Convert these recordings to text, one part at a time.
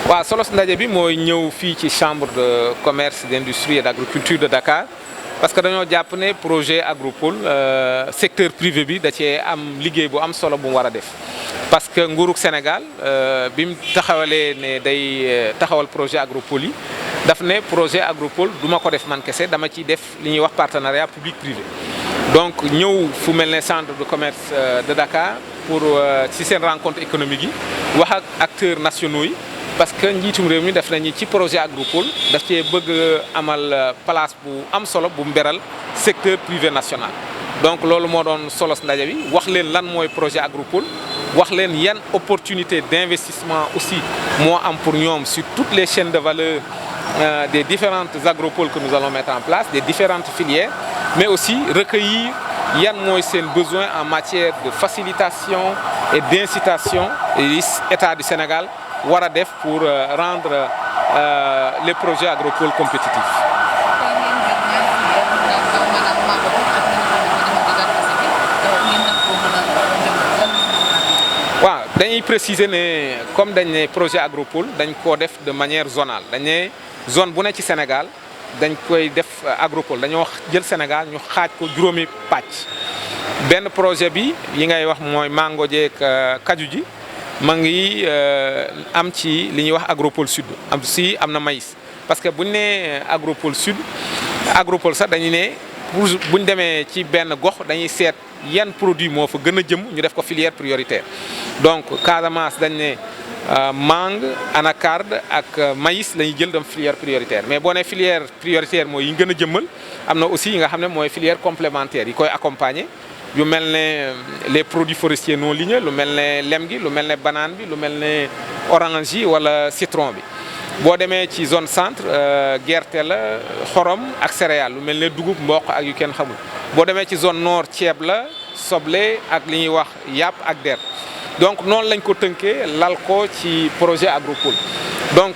waaw solo ndaje bi mooy ñëw fii ci chambre de commerce d'industrie et d'agriculture de Dakar parce que dañoo jàpp ne projet Agropole secteur privé bi da cee am liggéey bu am solo bu mu war a def parce que nguurug Sénégal bi mu taxawalee ne day taxawal projet Agropole yi daf ne projet Agropole du ma ko def man kese dama ciy def li ñuy wax partenariat public privé donc ñëw fu mel ne centre de commerce de Dakar pour ci seen rencontre économique yi wax ak acteurs nationaux yi parce que njiitum réew mi def nañu ci projet Agropole daf cee bëgg amal place bu am solo bu mberal secteur privé national donc loolu moo doon solos ndaje bi wax leen lan mooy projet Agropole wax leen yan opportunité d'investissement aussi moo am pour ñoom sur toutes les chaînes de valeur des différentes agropoles que nous allons mettre en place des différentes filières mais aussi recueillir yan mooy seen besoin en matière de facilitation et d'incitation et État du Sénégal war a def pour rendre les projets Agropole compétitifs. waaw dañuy préciser ne comme dañ ne projet Agropole dañ koo def de manière zonale dañ ne zone bu ne ci Sénégal dañ koy def Agropole dañoo jël Sénégal ñu xaaj ko juróomi pàcc benn projet bi yi ngay wax mooy mango jeeg kaju ji ma ngi am ci li ñuy wax Agropole Sud am na maïs parce que buñ nee Agropole Sud Agropole sax dañu ne pour buñ demee ci benn gox dañuy seet yan produit moo fa gën a jëm ñu def ko filière prioritaire donc Casamance dañ ne mangue anacarde ak maïs la ñuy jël dem filière prioritaire mais boo nee filière prioritaire mooy yi gën a jëmmal am na aussi yi nga xam ne mooy filière complémentaire yi koy accompagner yu mel ne les produits forestiers non ligneux lu mel ne lem gi lu mel ne banane bi lu mel ne orange yi wala citron bi boo demee ci zone centre gerte la xorom ak céréales lu mel ne dugub mboq ak yu kenn xamul boo demee ci zone nord ceeb la soble ak li ñuy wax yàpp ak der donc noonu lañ ko tënkee lal ko ci projet Agropole donc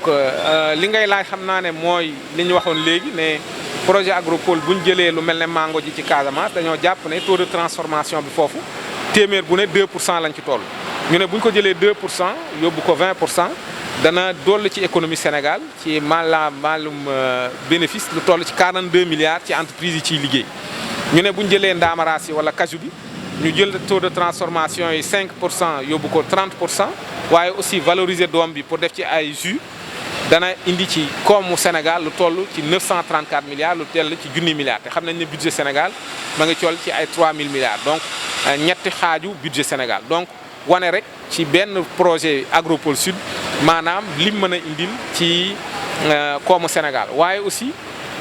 li ngay laaj xam naa ne mooy li ñu waxoon léegi ne projet Agropole bu ñu jëlee lu mel ne mango ji ci Casamance dañoo jàpp ne taux de transformation bi foofu téeméer bu ne 2% lañ ci toll ñu ne bu ñu ko jëlee 2% yóbbu ko 20% dana dolli ci économie Sénégal ci maalum bénéfice lu toll ci 42 milliards ci entreprise yi ciy liggéey ñu ne bu ñu jëlee ndaamaraas yi wala kaju bi ñu jël taux de transformation yi 5% yóbbu ko 30% waaye aussi valoriser doom bi pour def ci ay jus dana indi ci koomu Sénégal lu toll ci 934 milliards lu tell ci junni milliards te xam nañ ne budget Sénégal ma ngi toll ci ay 3000 milliards donc ñetti xaaju budget Sénégal donc wane rek ci benn projet Agropole Sud maanaam lim mën a indil ci koomu Sénégal waaye aussi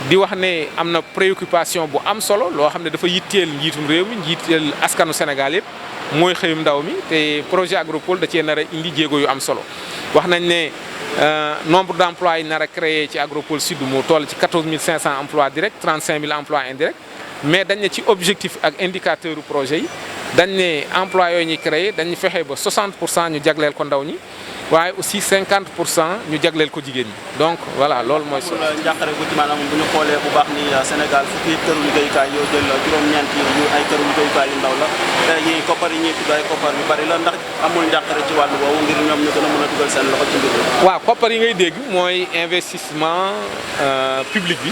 di wax ne am na préoccupation bu am solo loo xam ne dafa yitteel njiitum réew mi njiiteel askanu Sénégal yëpp mooy xëyum ndaw mi te projet Agropole da cee nar a indi jéego yu am solo wax nañ ne nombre d'emplois yi nar a créé ci Agropole Sud mu toll ci 14 500 emplois directs 35 000 emplois indirects mais dañ ne ci objectif ak indicateur u projet yi dañ ne emplois yooyu ñuy créé dañu fexe ba 60% ñu jagleel ko ndaw ñi waaye aussi 50% ñu jagleel ko jigéen ñi donc voilà loolu mooy. njàqare gu ci maanaam bu ñu xoolee bu baax ni Sénégal fukki këru liggéeyukaay yoo jël juróom-ñeent yi ay këru liggéeyukaay yu ndaw la te yi koppar yi ñuy tudd ay koppar yu bari la ndax amul njàqare ci wàllu boobu ngir ñoom ñu gën a mën a dugal seen loxo ci mbir mi. waaw koppar yi ngay dégg mooy investissement public bi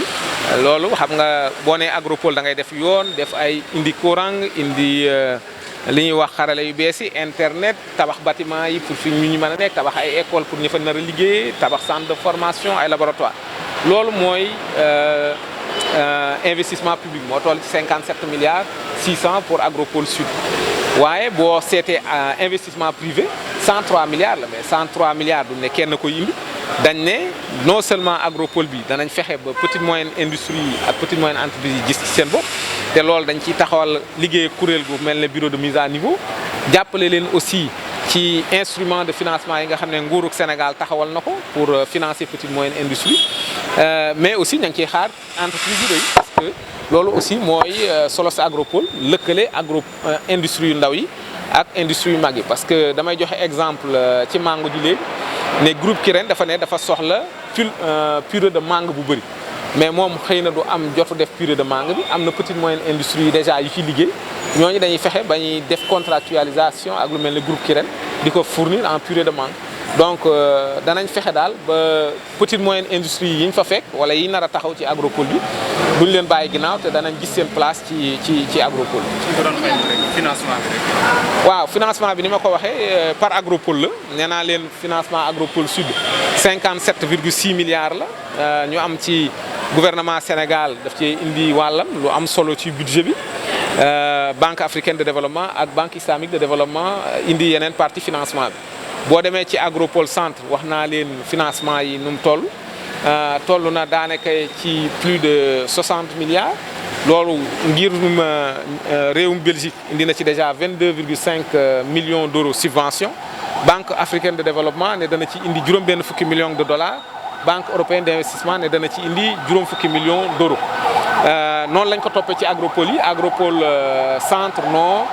loolu xam nga boo nee Agropole da ngay def yoon def ay indi courant indi. li ñuy wax xarale yu bees yi internet tabax bâtiment yi pour fi ñu mën a nekk tabax ay école pour ñu fa nar a liggéey tabax centre de formation ay laboratoire loolu mooy investissement public moo toll ci 57 milliards 600 pour Agropole Sud waaye boo seetee investissement privé 103 milliards la mais 103 milliards du ne kenn koy indi dañ ne non seulement Agropole bi danañ fexe ba petite moyenne industrie yi ak petite moyenne entreprise yi gis ci seen bopp te loolu dañ ciy taxawal liggéey kuréel gu mel ne bureau de mise à niveau jàppale leen aussi ci instrument de financement yi nga xam ne nguurug Sénégal taxawal na ko pour financer petite moyenne industrie mais aussi ña ngi ciy xaar entreprise yi parce que loolu aussi mooy solo sa Agropole lëkkale industrie yu ndaw yi ak industrie yu mag yi parce que damay joxe exemple ci mango ji léegi ne groupe Kirène dafa ne dafa soxla purée de mangue bu bëri mais moom xëy na du am jotu def purée de mangue bi am na petite moyenne industrie yi déjà yu ci liggéey ñooñu dañuy fexe ba ñuy def contractualisation ak lu mel ne groupe Kirène di ko fournir en purée de mangue donc danañ fexe daal ba petite moyenne industrie yi ñu fa fekk wala yi nar a taxaw ci agropole bi duñ leen bàyyi ginnaaw te danañ gis seen place ci agropole bi. suñ ko doon xayma rek financement bi rek. waaw financement bi ni ma ko waxee par agropole la nee naa leen financement agropole sud 57,6 milliards la ñu am ci gouvernement Sénégal daf ci indi wàllam lu am solo ci budget bi. Banque africaine de développement ak Banque islamique de développement indi yeneen partie financement bi boo demee ci agropole centre wax naa leen financement yi nu mu toll na daanaka ci plus de 60 milliards loolu ngir réewum Belgique indi na ci déjà 22,5 millions d'euros subvention Banque africaine de développement ne dana ci indi juróom-benn fukki millions de dollars Banque européenne d'investissement ne dana ci indi juróom fukki millions d'euros noonu lañ ko toppee ci agropole yi agropole centre nord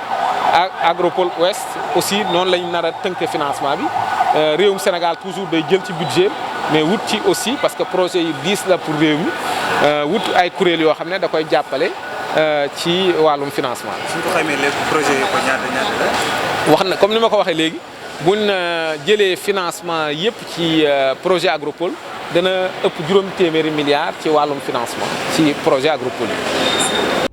agropole ouest aussi noonu lañ nar a tënk financement bi réewum Sénégal toujours day jël ci budget mais wut ci aussi parce que projet yi 10 la pour réew mi wut ay kuréel yoo xam ne da koy jàppale ci wàllum financement bi. suñ ko xamee léegi projet yi ko ñaata la. wax na comme ni ma ko waxee léegi buñ jëlee financement yépp ci projet agropole dana ëpp juróom téeméeri milliards ci wàllum financement ci projet agropole yi.